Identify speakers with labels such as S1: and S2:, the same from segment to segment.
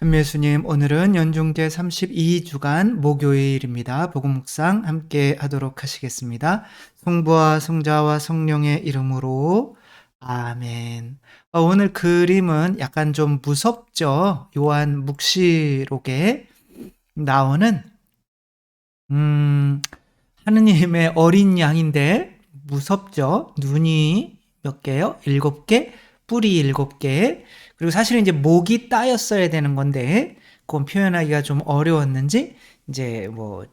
S1: 전미예수님, 오늘은 연중제 32주간 목요일입니다. 복음 묵상 함께 하도록 하시겠습니다. 성부와 성자와 성령의 이름으로 아멘. 오늘 그림은 약간 좀 무섭죠? 요한 묵시록에 나오는 하느님의 어린 양인데 무섭죠? 눈이 몇 개요? 7개, 뿔이 7개. 그리고 사실은 이제 목이 따였어야 되는 건데 그건 표현하기가 좀 어려웠는지 이제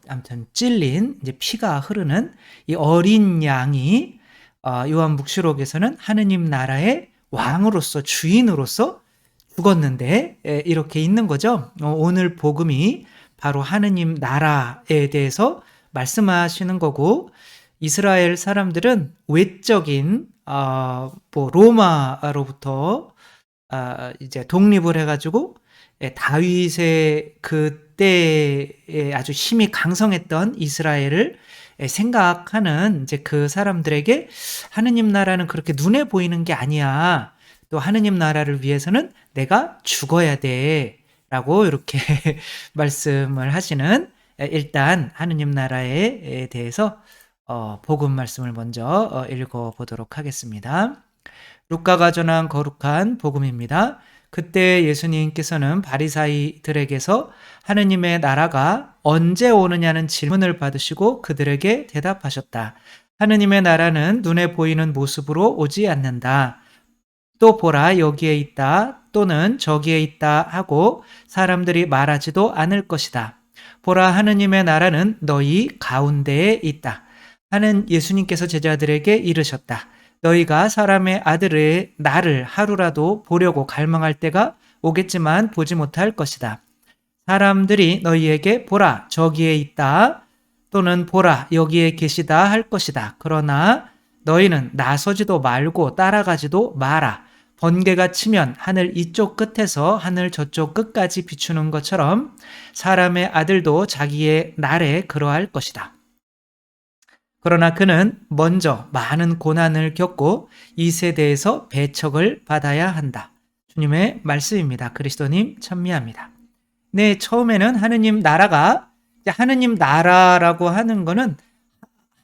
S1: 아무튼 찔린 이제 피가 흐르는 이 어린 양이 요한묵시록에서는 하느님 나라의 왕으로서 주인으로서 죽었는데 이렇게 있는 거죠. 오늘 복음이 바로 하느님 나라에 대해서 말씀하시는 거고, 이스라엘 사람들은 외적인 로마로부터 이제 독립을 해가지고 다윗의 그때에 아주 힘이 강성했던 이스라엘을 생각하는 이제 그 사람들에게 하느님 나라는 그렇게 눈에 보이는 게 아니야. 또 하느님 나라를 위해서는 내가 죽어야 돼. 라고 이렇게 말씀을 하시는, 일단 하느님 나라에 대해서 복음 말씀을 먼저 읽어보도록 하겠습니다. 루카가 전한 거룩한 복음입니다. 그때 예수님께서는 바리사이들에게서 하느님의 나라가 언제 오느냐는 질문을 받으시고 그들에게 대답하셨다. 하느님의 나라는 눈에 보이는 모습으로 오지 않는다. 또 보라, 여기에 있다 또는 저기에 있다 하고 사람들이 말하지도 않을 것이다. 보라, 하느님의 나라는 너희 가운데에 있다. 하는 예수님께서 제자들에게 이르셨다. 너희가 사람의 아들의 나를 하루라도 보려고 갈망할 때가 오겠지만 보지 못할 것이다. 사람들이 너희에게 보라, 저기에 있다 또는 보라, 여기에 계시다 할 것이다. 그러나 너희는 나서지도 말고 따라가지도 마라. 번개가 치면 하늘 이쪽 끝에서 하늘 저쪽 끝까지 비추는 것처럼 사람의 아들도 자기의 날에 그러할 것이다. 그러나 그는 먼저 많은 고난을 겪고 이 세대에서 배척을 받아야 한다. 주님의 말씀입니다. 그리스도님 찬미합니다. 네, 처음에는 하느님 나라라고 하는 거는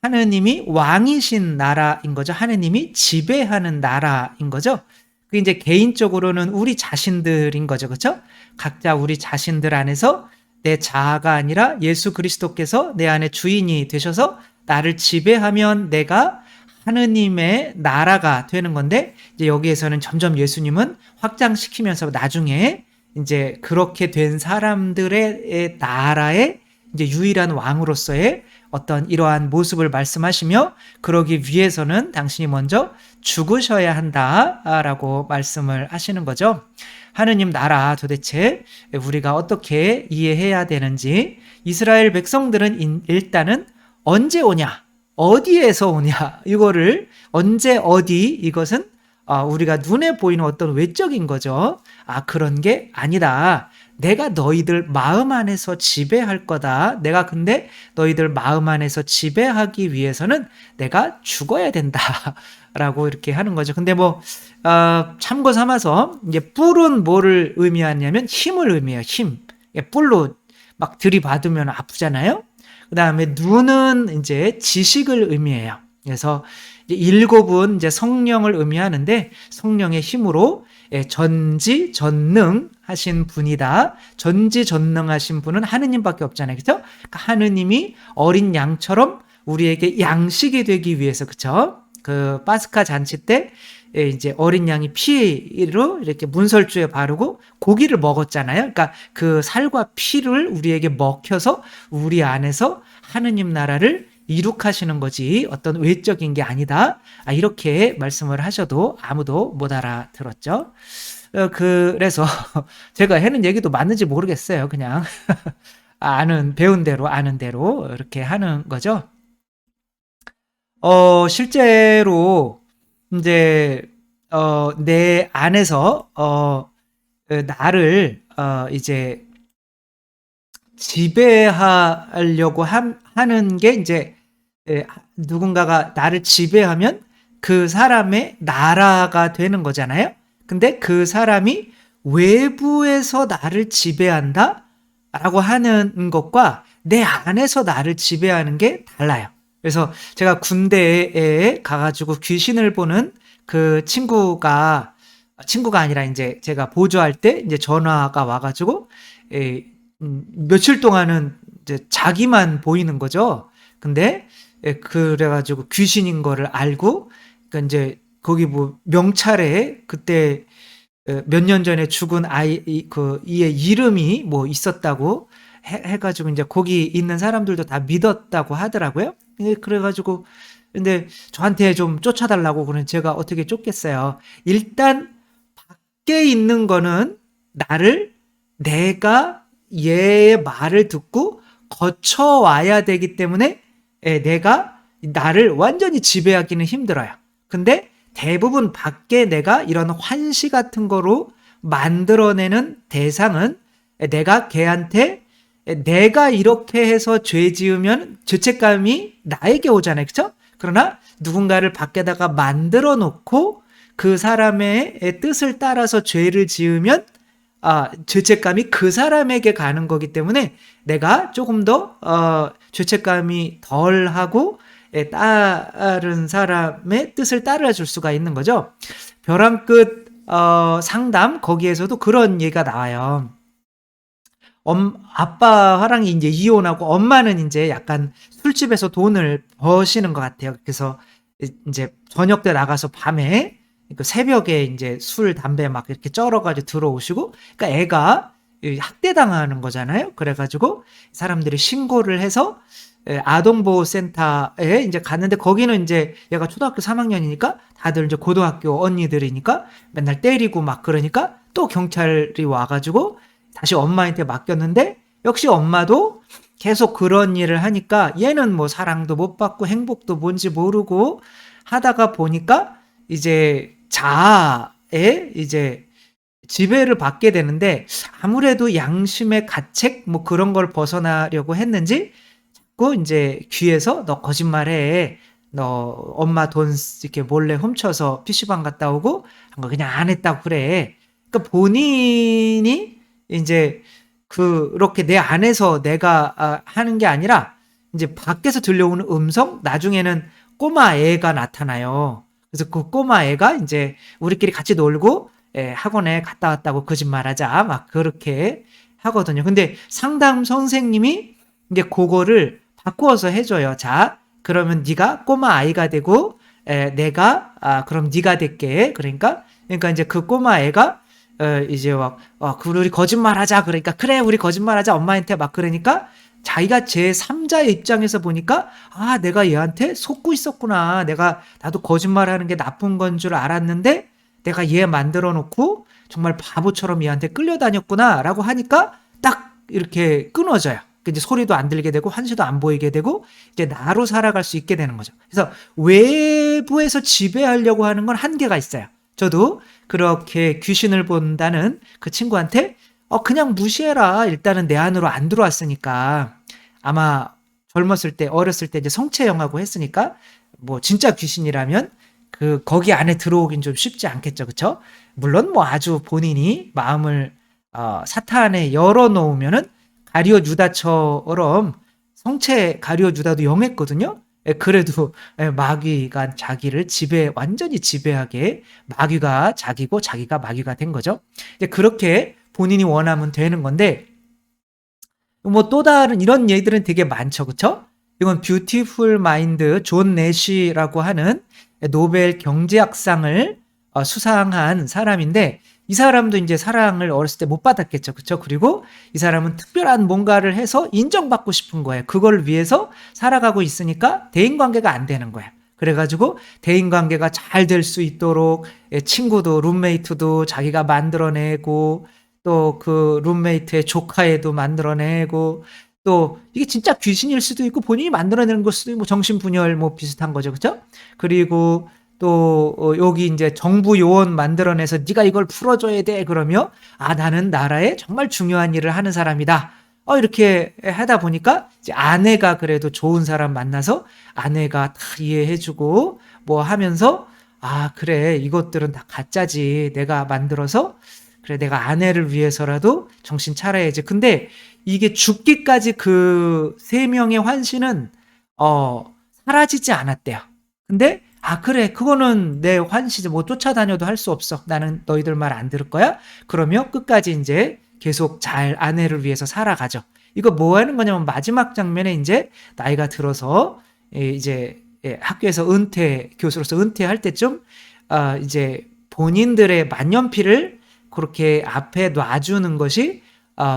S1: 하느님이 왕이신 나라인 거죠. 하느님이 지배하는 나라인 거죠. 그 이제 개인적으로는 우리 자신들인 거죠. 그렇죠? 각자 우리 자신들 안에서 내 자아가 아니라 예수 그리스도께서 내 안에 주인이 되셔서 나를 지배하면 내가 하느님의 나라가 되는 건데, 이제 여기에서는 점점 예수님은 확장시키면서 나중에 이제 그렇게 된 사람들의 나라의 이제 유일한 왕으로서의 어떤 이러한 모습을 말씀하시며, 그러기 위해서는 당신이 먼저 죽으셔야 한다라고 말씀을 하시는 거죠. 하느님 나라 도대체 우리가 어떻게 이해해야 되는지, 이스라엘 백성들은 일단은 언제 오냐, 어디에서 오냐, 이거를 언제 어디, 이것은 우리가 눈에 보이는 어떤 외적인 거죠. 그런 게 아니다. 내가 너희들 마음 안에서 지배할 거다. 내가 근데 너희들 마음 안에서 지배하기 위해서는 내가 죽어야 된다. 라고 이렇게 하는 거죠. 근데 참고 삼아서, 이제 뿔은 뭐를 의미하냐면 힘을 의미해요. 힘. 뿔로 막 들이받으면 아프잖아요. 그 다음에 눈은 이제 지식을 의미해요. 그래서 일곱은 이제 성령을 의미하는데, 성령의 힘으로 전지전능하신 분이다. 전지전능하신 분은 하느님밖에 없잖아요. 그렇죠? 그러니까 하느님이 어린 양처럼 우리에게 양식이 되기 위해서, 그렇죠? 그 파스카 잔치 때 이제 어린 양이 피로 이렇게 문설주에 바르고 고기를 먹었잖아요. 그러니까 그 살과 피를 우리에게 먹혀서 우리 안에서 하느님 나라를 이룩하시는 거지 어떤 외적인 게 아니다. 이렇게 말씀을 하셔도 아무도 못 알아들었죠. 그래서 제가 하는 얘기도 맞는지 모르겠어요. 그냥 배운 대로 아는 대로 이렇게 하는 거죠. 실제로 이제 내 안에서 나를 이제 지배하려고 하는 게 이제 누군가가 나를 지배하면 그 사람의 나라가 되는 거잖아요. 근데 그 사람이 외부에서 나를 지배한다 라고 하는 것과 내 안에서 나를 지배하는 게 달라요. 그래서 제가 군대에 가가지고 귀신을 보는 그 친구가 아니라 이제 제가 보조할 때 이제 전화가 와가지고 며칠 동안은 이제 자기만 보이는 거죠. 근데 그래가지고 귀신인 거를 알고, 그러니까 이제 거기 뭐 명찰에 그때 몇 년 전에 죽은 이의 이름이 뭐 있었다고 해가지고 이제 거기 있는 사람들도 다 믿었다고 하더라고요. 그래가지고 근데 저한테 좀 쫓아달라고 그러는 제가 어떻게 쫓겠어요. 일단 밖에 있는 거는 내가 얘의 말을 듣고 거쳐와야 되기 때문에 내가 나를 완전히 지배하기는 힘들어요. 근데 대부분 밖에 내가 이런 환시 같은 거로 만들어내는 대상은 내가 걔한테 내가 이렇게 해서 죄 지으면 죄책감이 나에게 오잖아요. 그렇죠? 그러나 누군가를 밖에다가 만들어 놓고 그 사람의 뜻을 따라서 죄를 지으면 죄책감이 그 사람에게 가는 거기 때문에 내가 조금 더 죄책감이 덜하고 다른 사람의 뜻을 따라줄 수가 있는 거죠. 벼랑끝 상담 거기에서도 그런 얘기가 나와요. 아빠랑 이제 이혼하고 엄마는 이제 약간 술집에서 돈을 버시는 것 같아요. 그래서 이제 저녁 때 나가서 밤에 그 새벽에 이제 술, 담배 막 이렇게 쩔어가지고 들어오시고, 그러니까 애가 학대당하는 거잖아요. 그래가지고 사람들이 신고를 해서 아동보호센터에 이제 갔는데 거기는 이제 얘가 초등학교 3학년이니까 다들 이제 고등학교 언니들이니까 맨날 때리고 막 그러니까 또 경찰이 와가지고 다시 엄마한테 맡겼는데 역시 엄마도 계속 그런 일을 하니까 얘는 뭐 사랑도 못 받고 행복도 뭔지 모르고 하다가 보니까 이제 자아에 이제 지배를 받게 되는데 아무래도 양심의 가책 뭐 그런 걸 벗어나려고 했는지 자꾸 이제 귀에서 너 거짓말해. 너 엄마 돈 이렇게 몰래 훔쳐서 PC방 갔다 오고 한 거 그냥 안 했다고 그래. 그러니까 본인이 이제 그렇게 내 안에서 내가 하는 게 아니라 이제 밖에서 들려오는 음성 나중에는 꼬마 애가 나타나요. 그래서 그 꼬마 애가 이제 우리끼리 같이 놀고 학원에 갔다 왔다고 거짓말하자 막 그렇게 하거든요. 근데 상담 선생님이 이제 그거를 바꾸어서 해줘요. 자, 그러면 네가 꼬마 아이가 되고 내가 그럼 네가 될게. 그러니까 이제 그 꼬마 애가 이제 막 우리 거짓말하자 그러니까 그래 우리 거짓말하자 엄마한테 막 그러니까 자기가 제3자의 입장에서 보니까 내가 얘한테 속고 있었구나. 나도 거짓말하는 게 나쁜 건 줄 알았는데 내가 얘 만들어 놓고 정말 바보처럼 얘한테 끌려다녔구나 라고 하니까 딱 이렇게 끊어져요. 이제 소리도 안 들게 되고 환시도 안 보이게 되고 이제 나로 살아갈 수 있게 되는 거죠. 그래서 외부에서 지배하려고 하는 건 한계가 있어요. 저도 그렇게 귀신을 본다는 그 친구한테 그냥 무시해라. 일단은 내 안으로 안 들어왔으니까. 아마 젊었을 때 어렸을 때 이제 성체형하고 했으니까 뭐 진짜 귀신이라면 거기 안에 들어오긴 좀 쉽지 않겠죠. 그쵸? 물론 뭐 아주 본인이 마음을 사탄에 열어놓으면은 가룟 유다처럼 성체 가룟 유다도 영했거든요. 그래도 마귀가 자기를 완전히 지배하게 마귀가 자기고 자기가 마귀가 된 거죠. 그렇게 본인이 원하면 되는 건데 뭐 또 다른 이런 얘기들은 되게 많죠. 그쵸? 이건 뷰티풀 마인드 존 내시라고 하는 노벨 경제학상을 수상한 사람인데 이 사람도 이제 사랑을 어렸을 때 못 받았겠죠. 그쵸? 그리고 이 사람은 특별한 뭔가를 해서 인정받고 싶은 거예요. 그걸 위해서 살아가고 있으니까 대인관계가 안 되는 거예요. 그래가지고 대인관계가 잘 될 수 있도록 친구도 룸메이트도 자기가 만들어내고 또 그 룸메이트의 조카애도 만들어내고 또 이게 진짜 귀신일 수도 있고 본인이 만들어내는 걸 수도 있고 뭐 정신분열 뭐 비슷한 거죠. 그쵸? 그리고 또 여기 이제 정부 요원 만들어내서 네가 이걸 풀어줘야 돼 그러면 나는 나라에 정말 중요한 일을 하는 사람이다. 이렇게 하다 보니까 이제 아내가 그래도 좋은 사람 만나서 아내가 다 이해해주고 뭐 하면서 그래 이것들은 다 가짜지 내가 만들어서 그래 내가 아내를 위해서라도 정신 차려야지. 근데 이게 죽기까지 그 세 명의 환신은 사라지지 않았대요. 근데 그래 그거는 내 환시지 뭐 쫓아다녀도 할 수 없어. 나는 너희들 말 안 들을 거야. 그러며 끝까지 이제 계속 잘 아내를 위해서 살아가죠. 이거 뭐 하는 거냐면 마지막 장면에 이제 나이가 들어서 이제 학교에서 교수로서 은퇴할 때쯤 이제 본인들의 만년필을 그렇게 앞에 놔주는 것이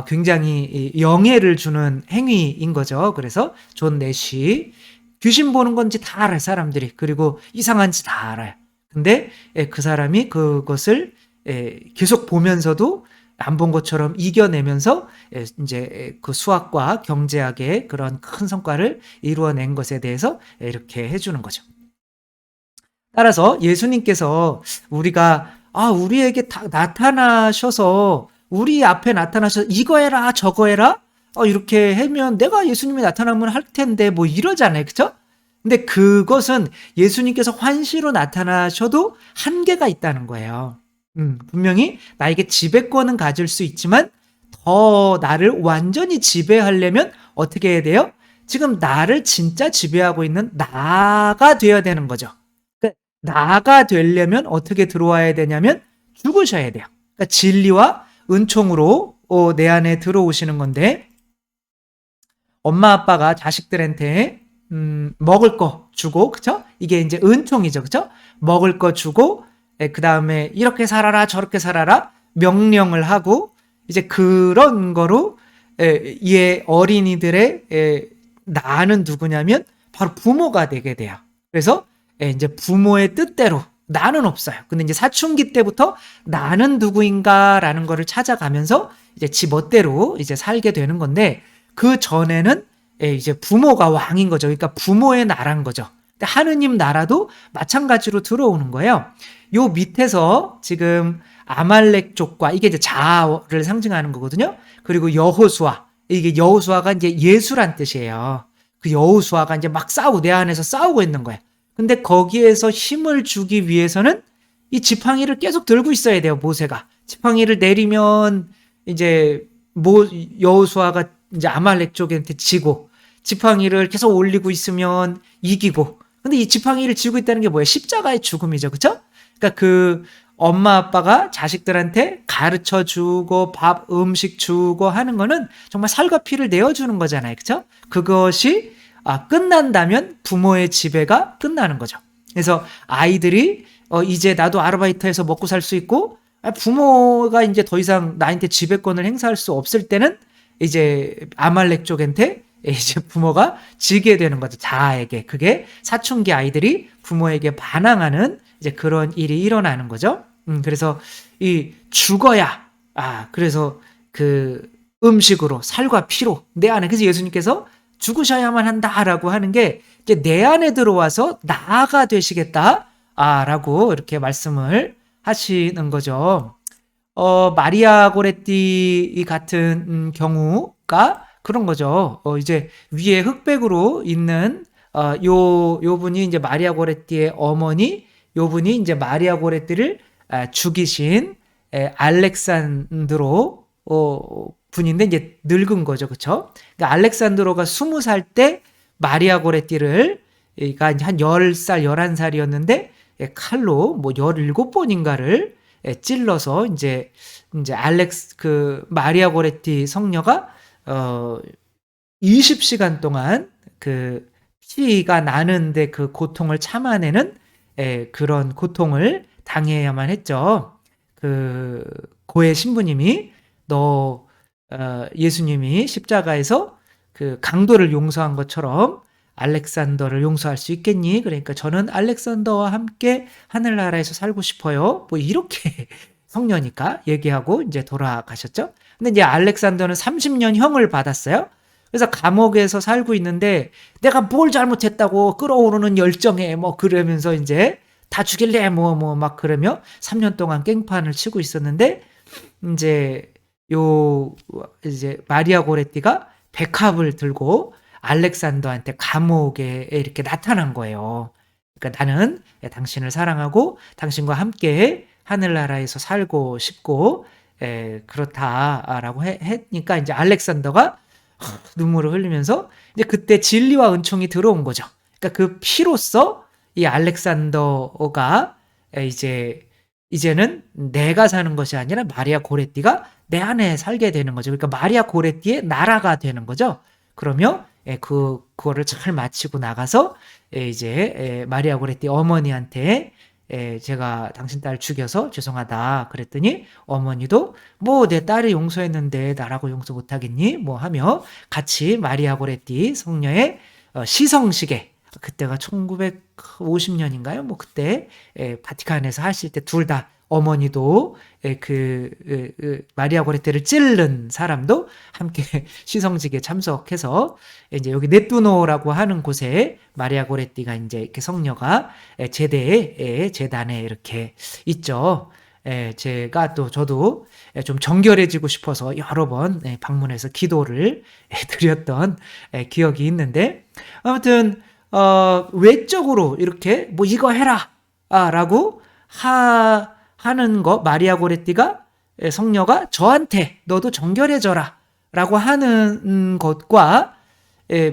S1: 굉장히 영예를 주는 행위인 거죠. 그래서 존 내시 귀신 보는 건지 다 알아요, 사람들이. 그리고 이상한지 다 알아요. 근데 그 사람이 그것을 계속 보면서도 안 본 것처럼 이겨내면서 이제 그 수학과 경제학의 그런 큰 성과를 이루어낸 것에 대해서 이렇게 해주는 거죠. 따라서 예수님께서 우리가 우리에게 나타나셔서 우리 앞에 나타나셔서 이거 해라 저거 해라 이렇게 하면 내가 예수님이 나타나면 할 텐데 뭐 이러잖아요. 그쵸? 근데 그것은 예수님께서 환시로 나타나셔도 한계가 있다는 거예요. 분명히 나에게 지배권은 가질 수 있지만 더 나를 완전히 지배하려면 어떻게 해야 돼요? 지금 나를 진짜 지배하고 있는 나가 되어야 되는 거죠. 그러니까 나가 되려면 어떻게 들어와야 되냐면 죽으셔야 돼요. 그러니까 진리와 은총으로 내 안에 들어오시는 건데 엄마 아빠가 자식들한테 먹을 거 주고 그쵸? 이게 이제 은총이죠. 그쵸? 먹을 거 주고 그 다음에 이렇게 살아라 저렇게 살아라 명령을 하고 이제 그런 거로 이 어린이들의 나는 누구냐면 바로 부모가 되게 돼요. 그래서 이제 부모의 뜻대로 나는 없어요. 근데 이제 사춘기 때부터 나는 누구인가라는 거를 찾아가면서 이제 지 멋대로 이제 살게 되는 건데 그 전에는 이제 부모가 왕인 거죠. 그러니까 부모의 나라인 거죠. 근데 하느님 나라도 마찬가지로 들어오는 거예요. 요 밑에서 지금 아말렉 족과 이게 이제 자아를 상징하는 거거든요. 그리고 여호수아 이게 여호수아가 이제 예수란 뜻이에요. 그 여호수아가 이제 막 내 안에서 싸우고 있는 거예요. 근데 거기에서 힘을 주기 위해서는 이 지팡이를 계속 들고 있어야 돼요. 모세가 지팡이를 내리면 이제 여호수아가 이제 아말렉 쪽한테 지고 지팡이를 계속 올리고 있으면 이기고. 근데 이 지팡이를 쥐고 있다는 게 뭐예요? 십자가의 죽음이죠. 그쵸? 그러니까 그 엄마 아빠가 자식들한테 가르쳐 주고 음식 주고 하는 거는 정말 살과 피를 내어주는 거잖아요. 그쵸? 그것이 끝난다면 부모의 지배가 끝나는 거죠. 그래서 아이들이 이제 나도 아르바이트해서 먹고 살 수 있고 부모가 이제 더 이상 나한테 지배권을 행사할 수 없을 때는 이제 아말렉 쪽한테 이제 부모가 지게 되는 거죠. 자아에게. 그게 사춘기 아이들이 부모에게 반항하는 이제 그런 일이 일어나는 거죠. 그래서 이 죽어야 그래서 그 음식으로 살과 피로 내 안에 그래서 예수님께서 죽으셔야만 한다라고 하는 게 이제 내 안에 들어와서 나가 되시겠다라고 이렇게 말씀을 하시는 거죠. 마리아 고레티 같은 경우가 그런 거죠. 이제 위에 흑백으로 있는 요 분이 이제 마리아 고레티의 어머니, 요 분이 이제 마리아 고레티를 죽이신 알렉산드로 분인데 이제 늙은 거죠, 그렇죠? 그러니까 알렉산드로가 20살 때 마리아 고레티를 그러니까 한 10살, 11살이었는데 칼로 뭐 17번인가를 찔러서 이제 마리아 고레티 성녀가 20시간 동안 그 피가 나는데 그 고통을 참아내는 그런 고통을 당해야만 했죠. 그 고해 신부님이 예수님이 십자가에서 그 강도를 용서한 것처럼 알렉산더를 용서할 수 있겠니? 그러니까 저는 알렉산더와 함께 하늘나라에서 살고 싶어요. 뭐 이렇게 성녀니까 얘기하고 이제 돌아가셨죠. 근데 이제 알렉산더는 30년 형을 받았어요. 그래서 감옥에서 살고 있는데 내가 뭘 잘못했다고 끌어오르는 열정에 뭐 그러면서 이제 다 죽일래 뭐 막 그러며 3년 동안 깽판을 치고 있었는데 이제 마리아 고레티가 백합을 들고 알렉산더한테 감옥에 이렇게 나타난 거예요. 그러니까 나는 당신을 사랑하고 당신과 함께 하늘나라에서 살고 싶고 그렇다라고 했니까 이제 알렉산더가 눈물을 흘리면서 이제 그때 진리와 은총이 들어온 거죠. 그러니까 그 피로써 이 알렉산더가 이제는 내가 사는 것이 아니라 마리아 고레티가 내 안에 살게 되는 거죠. 그러니까 마리아 고레티의 나라가 되는 거죠. 그러며 그거를 잘 마치고 나가서 이제 마리아 고레티 어머니한테 제가 당신 딸 죽여서 죄송하다 그랬더니 어머니도 뭐 내 딸이 용서했는데 나라고 용서 못하겠니? 뭐 하며 같이 마리아 고레티 성녀의 시성식에 그때가 1950년인가요? 뭐 그때 바티칸에서 하실 때 둘 다 어머니도 마리아 고레티를 찌른 사람도 함께 시성식에 참석해서 이제 여기 네뚜노라고 하는 곳에 마리아 고레티가 이제 이렇게 성녀가 재단에 이렇게 있죠. 제가 또 저도 좀 정결해지고 싶어서 여러 번 방문해서 기도를 드렸던 기억이 있는데 아무튼 외적으로 이렇게 뭐 이거 해라 라고 하는 거 마리아 고레티가 성녀가 저한테 너도 정결해져라 라고 하는 것과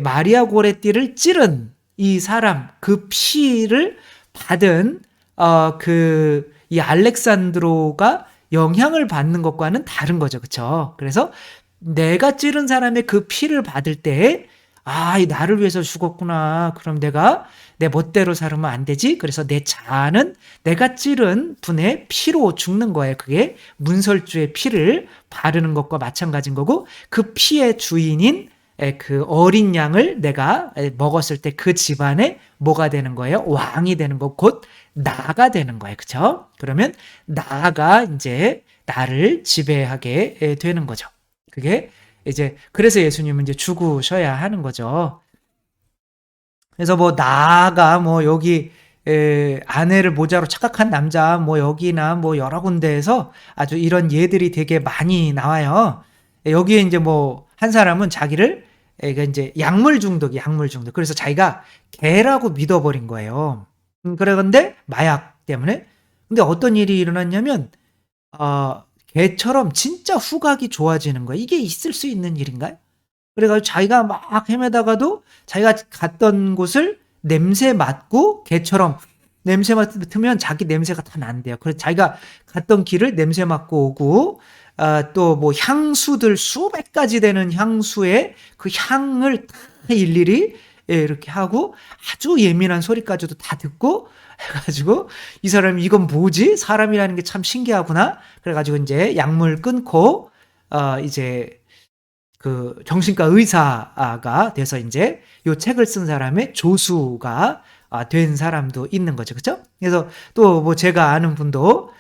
S1: 마리아 고레티를 찌른 이 사람 그 피를 받은 이 알렉산드로가 영향을 받는 것과는 다른 거죠. 그렇죠? 그래서 내가 찌른 사람의 그 피를 받을 때 나를 위해서 죽었구나. 그럼 내가 내 멋대로 살으면 안 되지. 그래서 내 자아는 내가 찌른 분의 피로 죽는 거예요. 그게 문설주의 피를 바르는 것과 마찬가지인 거고 그 피의 주인인 그 어린 양을 내가 먹었을 때 그 집안에 뭐가 되는 거예요? 왕이 되는 거, 곧 나가 되는 거예요. 그쵸? 그러면 나가 이제 나를 지배하게 되는 거죠. 그게 이제 그래서 예수님은 이제 죽으셔야 하는 거죠. 그래서 뭐 나가 뭐 여기 아내를 모자로 착각한 남자 뭐 여기나 뭐 여러 군데에서 아주 이런 예들이 되게 많이 나와요. 여기에 이제 뭐 한 사람은 자기를 이제 약물 중독. 그래서 자기가 개라고 믿어버린 거예요. 그런데 마약 때문에. 근데 어떤 일이 일어났냐면 개처럼 진짜 후각이 좋아지는 거예요. 이게 있을 수 있는 일인가요? 그래가지고 자기가 막 헤매다가도 자기가 갔던 곳을 냄새 맡고 개처럼 냄새 맡으면 자기 냄새가 다 난대요. 그래서 자기가 갔던 길을 냄새 맡고 오고 또 뭐 향수들 수백 가지 되는 향수의 그 향을 다 일일이 이렇게 하고 아주 예민한 소리까지도 다 듣고 해가지고 이 사람이 이건 뭐지? 사람이라는 게 참 신기하구나. 그래가지고 이제 약물 끊고 이제 그 정신과 의사가 돼서 이제 요 책을 쓴 사람의 조수가 된 사람도 있는 거죠. 그렇죠? 그래서 또 뭐 제가 아는 분도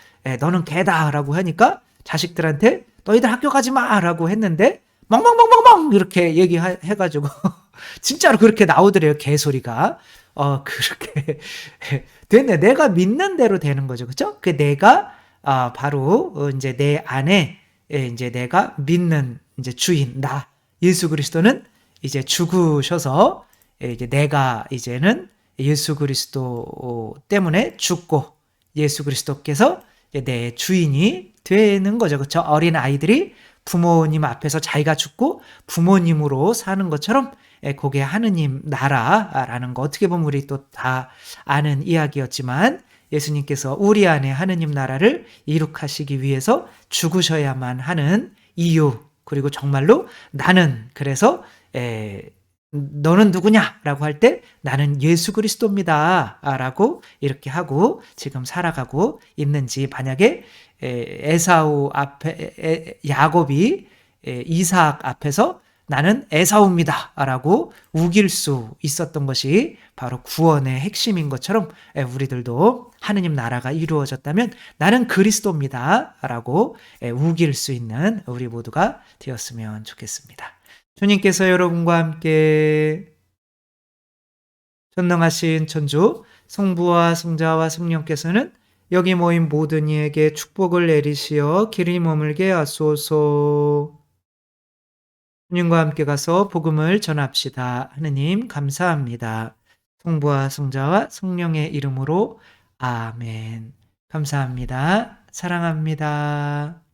S1: 너는 개다라고 하니까 자식들한테 너희들 학교 가지 마라고 했는데 멍멍멍멍멍 이렇게 얘기해가지고 진짜로 그렇게 나오더래요. 개소리가. 그렇게 됐네. 내가 믿는 대로 되는 거죠. 그렇죠? 그 내가 바로 이제 내 안에 이제 내가 믿는 이제 주인 나 예수 그리스도는 이제 죽으셔서 이제 내가 이제는 예수 그리스도 때문에 죽고 예수 그리스도께서 내 주인이 되는 거죠. 그렇죠? 어린 아이들이 부모님 앞에서 자기가 죽고 부모님으로 사는 것처럼 그게 하느님 나라라는 거 어떻게 보면 우리 또 다 아는 이야기였지만 예수님께서 우리 안에 하느님 나라를 이룩하시기 위해서 죽으셔야만 하는 이유 그리고 정말로 나는 그래서 너는 누구냐라고 할 때 나는 예수 그리스도입니다 라고 이렇게 하고 지금 살아가고 있는지 만약에 에사우 앞에 야곱이 이삭 앞에서 나는 에사우입니다 라고 우길 수 있었던 것이 바로 구원의 핵심인 것처럼 우리들도 하느님 나라가 이루어졌다면 나는 그리스도입니다 라고 우길 수 있는 우리 모두가 되었으면 좋겠습니다. 주님께서 여러분과 함께 전능하신 천주 성부와 성자와 성령께서는 여기 모인 모든 이에게 축복을 내리시어 길이 머물게 하소서. 주님과 함께 가서 복음을 전합시다. 하느님 감사합니다. 성부와 성자와 성령의 이름으로 아멘. 감사합니다. 사랑합니다.